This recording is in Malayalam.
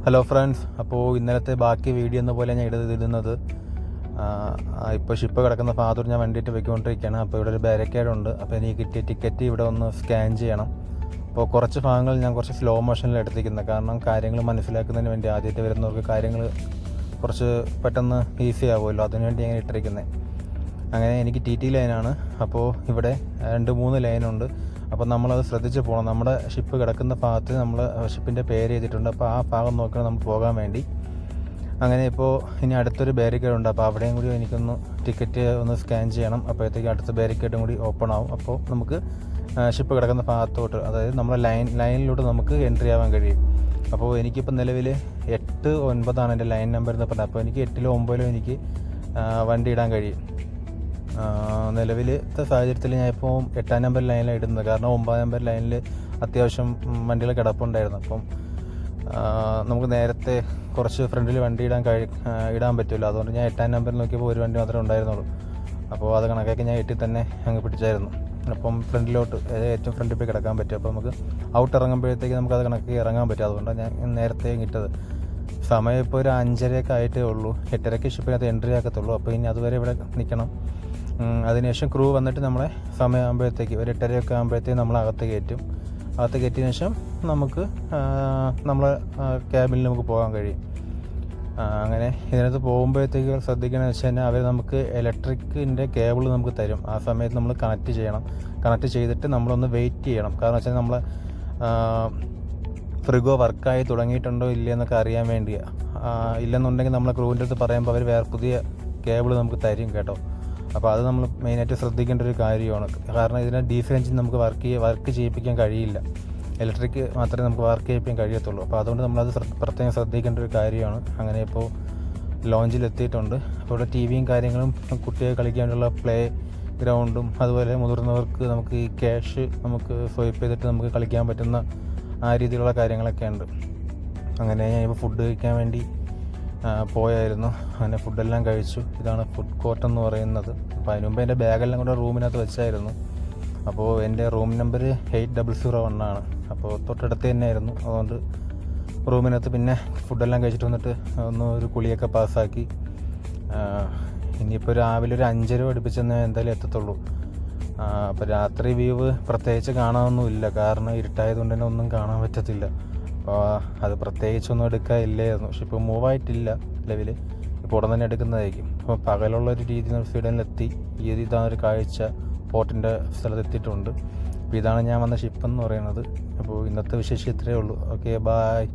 ഹലോ ഫ്രണ്ട്സ്, അപ്പോൾ ഇന്നലത്തെ ബാക്കി വീഡിയോ എന്ന പോലെ ഞാൻ ഇടുന്നത് ഇപ്പോൾ ഷിപ്പ് കിടക്കുന്ന ഭാഗത്തോട് ഞാൻ വണ്ടിയിട്ട് വെക്കൊണ്ടിരിക്കുകയാണ്. അപ്പോൾ ഇവിടെ ഒരു ബാരിക്കേഡ് ഉണ്ട്. അപ്പോൾ എനിക്ക് കിട്ടിയ ടിക്കറ്റ് ഇവിടെ ഒന്ന് സ്കാൻ ചെയ്യണം. അപ്പോൾ കുറച്ച് ഭാഗങ്ങൾ ഞാൻ കുറച്ച് സ്ലോ മോഷനിൽ എടുത്തിരിക്കുന്നത്, കാരണം കാര്യങ്ങൾ മനസ്സിലാക്കുന്നതിന് വേണ്ടി. ആദ്യമായിട്ട് വരുന്നവർക്ക് കാര്യങ്ങൾ കുറച്ച് പെട്ടെന്ന് ഈസി ആവുമല്ലോ, അതിനുവേണ്ടി ഞാൻ ഇട്ടിരിക്കുന്നത്. അങ്ങനെ എനിക്ക് TT ലൈനാണ്. അപ്പോൾ ഇവിടെ 2-3 ലൈനുണ്ട്. അപ്പോൾ നമ്മളത് ശ്രദ്ധിച്ച് പോകണം. നമ്മുടെ ഷിപ്പ് കിടക്കുന്ന ഭാഗത്ത് നമ്മൾ ഷിപ്പിൻ്റെ പേര് ചെയ്തിട്ടുണ്ട്. അപ്പോൾ ആ ഭാഗം നോക്കണം നമുക്ക് പോകാൻ വേണ്ടി. അങ്ങനെ ഇപ്പോൾ ഇനി അടുത്തൊരു ബാരിക്കേഡ് ഉണ്ട്. അപ്പോൾ അവിടെയും കൂടി എനിക്കൊന്ന് ടിക്കറ്റ് ഒന്ന് സ്കാൻ ചെയ്യണം. അപ്പോഴത്തേക്ക് അടുത്ത ബാരിക്കേഡും കൂടി ഓപ്പൺ ആവും. അപ്പോൾ നമുക്ക് ഷിപ്പ് കിടക്കുന്ന ഭാഗത്തോട്ട്, അതായത് നമ്മുടെ ലൈനിലോട്ട് നമുക്ക് എൻട്രി ആവാൻ കഴിയും. അപ്പോൾ എനിക്കിപ്പോൾ നിലവിൽ 8-9 എൻ്റെ ലൈൻ നമ്പർ എന്ന് പറഞ്ഞത്. അപ്പോൾ എനിക്ക് 8-ലോ 9-ലോ എനിക്ക് വണ്ടി ഇടാൻ കഴിയും. നിലവിലത്തെ സാഹചര്യത്തിൽ ഞാൻ ഇപ്പോൾ 8-ാം നമ്പർ ലൈനിലാണ് ഇടുന്നത്, കാരണം 9-ാം നമ്പർ ലൈനിൽ അത്യാവശ്യം വണ്ടികൾ കിടപ്പുണ്ടായിരുന്നു. അപ്പം നമുക്ക് നേരത്തെ കുറച്ച് ഫ്രണ്ടിൽ വണ്ടി ഇടാൻ പറ്റില്ല. അതുകൊണ്ട് ഞാൻ 8-ാം നമ്പറിൽ നോക്കിയപ്പോൾ ഒരു വണ്ടി മാത്രമേ ഉണ്ടായിരുന്നുള്ളൂ. അപ്പോൾ അത് കണക്കാക്കി ഞാൻ 8-ൽ തന്നെ അങ്ങ് പിടിച്ചായിരുന്നു. അപ്പം ഫ്രണ്ടിലോട്ട് ഏറ്റവും ഫ്രണ്ടിൽ പോയി കിടക്കാൻ പറ്റും. അപ്പോൾ നമുക്ക് ഔട്ട് ഇറങ്ങുമ്പോഴത്തേക്ക് നമുക്ക് അത് കണക്കി ഇറങ്ങാൻ പറ്റും. അതുകൊണ്ടാണ് ഞാൻ നേരത്തെ ഇട്ടത്. സമയം ഇപ്പോൾ ഒരു 5:30 ആയിട്ടേ ഉള്ളൂ. 8:30 ഷിപ്പിനകത്ത് എൻട്രി ആക്കത്തുള്ളൂ. അപ്പോൾ ഇനി അതുവരെ ഇവിടെ നിൽക്കണം. അതിനുശേഷം ക്രൂ വന്നിട്ട് നമ്മളെ സമയമാകുമ്പോഴത്തേക്ക് ഒരു 8:30 ആകുമ്പോഴത്തേക്ക് നമ്മൾ അകത്ത് കയറ്റിയതിന് ശേഷം നമുക്ക് നമ്മളെ ക്യാബിനിൽ നമുക്ക് പോകാൻ കഴിയും. അങ്ങനെ ഇതിനകത്ത് പോകുമ്പോഴത്തേക്ക് ശ്രദ്ധിക്കണമെന്ന് വെച്ച് കഴിഞ്ഞാൽ അവർ നമുക്ക് ഇലക്ട്രിക്കിൻ്റെ കേബിൾ നമുക്ക് തരും. ആ സമയത്ത് നമ്മൾ കണക്ട് ചെയ്തിട്ട് നമ്മളൊന്ന് വെയിറ്റ് ചെയ്യണം. കാരണം വെച്ചാൽ നമ്മൾ ഫ്രിഗോ വർക്കായി തുടങ്ങിയിട്ടുണ്ടോ ഇല്ലയെന്നൊക്കെ അറിയാൻ വേണ്ടിയാണ്. ഇല്ലെന്നുണ്ടെങ്കിൽ നമ്മളെ ക്രൂവിൻ്റെ അടുത്ത് പറയുമ്പോൾ അവർ വേറെ പുതിയ കേബിൾ നമുക്ക് തരും കേട്ടോ. അപ്പോൾ അത് നമ്മൾ മെയിനായിട്ട് ശ്രദ്ധിക്കേണ്ട ഒരു കാര്യമാണ്. കാരണം ഇതിനെ ഡീസൽ എഞ്ചിൻ നമുക്ക് വർക്ക് ചെയ്യിപ്പിക്കാൻ കഴിയില്ല. ഇലക്ട്രിക് മാത്രമേ നമുക്ക് വർക്ക് ചെയ്യിപ്പിക്കാൻ കഴിയത്തുള്ളൂ. അപ്പോൾ അതുകൊണ്ട് നമ്മളത് പ്രത്യേകം ശ്രദ്ധിക്കേണ്ട ഒരു കാര്യമാണ്. അങ്ങനെ ഇപ്പോൾ ലോഞ്ചിൽ എത്തിയിട്ടുണ്ട്. അപ്പോൾ ഇവിടെ TVയും കാര്യങ്ങളും, കുട്ടികൾ കളിക്കാനുള്ള പ്ലേ ഗ്രൗണ്ടും, അതുപോലെ മുതിർന്നവർക്ക് നമുക്ക് ഈ ക്യാഷ് നമുക്ക് സ്വൈപ്പ് ചെയ്തിട്ട് നമുക്ക് കളിക്കാൻ പറ്റുന്ന ആ രീതിയിലുള്ള കാര്യങ്ങളൊക്കെ ഉണ്ട്. അങ്ങനെ ഞാൻ ഇപ്പോൾ ഫുഡ് കഴിക്കാൻ വേണ്ടി പോയായിരുന്നു. അങ്ങനെ ഫുഡെല്ലാം കഴിച്ചു. ഇതാണ് ഫുഡ് കോർട്ട് എന്ന് പറയുന്നത്. അപ്പോൾ അതിന് മുമ്പ് എൻ്റെ ബാഗെല്ലാം കൂടെ റൂമിനകത്ത് വെച്ചായിരുന്നു. അപ്പോൾ എൻ്റെ റൂം നമ്പർ 8001 ആണ്. അപ്പോൾ തൊട്ടടുത്ത് തന്നെയായിരുന്നു. അതുകൊണ്ട് റൂമിനകത്ത് പിന്നെ ഫുഡെല്ലാം കഴിച്ചിട്ട് വന്നിട്ട് ഒരു കുളിയൊക്കെ പാസ്സാക്കി. ഇനിയിപ്പോൾ രാവിലെ ഒരു 5:30 അടുപ്പിച്ചെന്നേ എന്തായാലും എത്തത്തുള്ളൂ. അപ്പോൾ രാത്രി വ്യൂ പ്രത്യേകിച്ച് കാണാനൊന്നുമില്ല, കാരണം ഇരുട്ടായതുകൊണ്ട് തന്നെ ഒന്നും കാണാൻ പറ്റത്തില്ല. അപ്പോൾ അത് പ്രത്യേകിച്ചൊന്നും എടുക്കാനില്ലായിരുന്നു. പക്ഷെ ഇപ്പോൾ മൂവായിട്ടില്ല നിലവിൽ. ഇപ്പോൾ ഉടൻ തന്നെ എടുക്കുന്നതായിരിക്കും. അപ്പോൾ പകലുള്ളൊരു രീതിയിൽ സ്വീഡനിലെത്തി. ഇതാണ് കാഴ്ച. പോർട്ടിൻ്റെ സ്ഥലത്തെത്തിയിട്ടുണ്ട്. അപ്പോൾ ഇതാണ് ഞാൻ വന്ന ഷിപ്പ് എന്ന് പറയുന്നത്. അപ്പോൾ ഇന്നത്തെ വിശേഷം ഇത്രയേ ഉള്ളൂ. Okay, bye.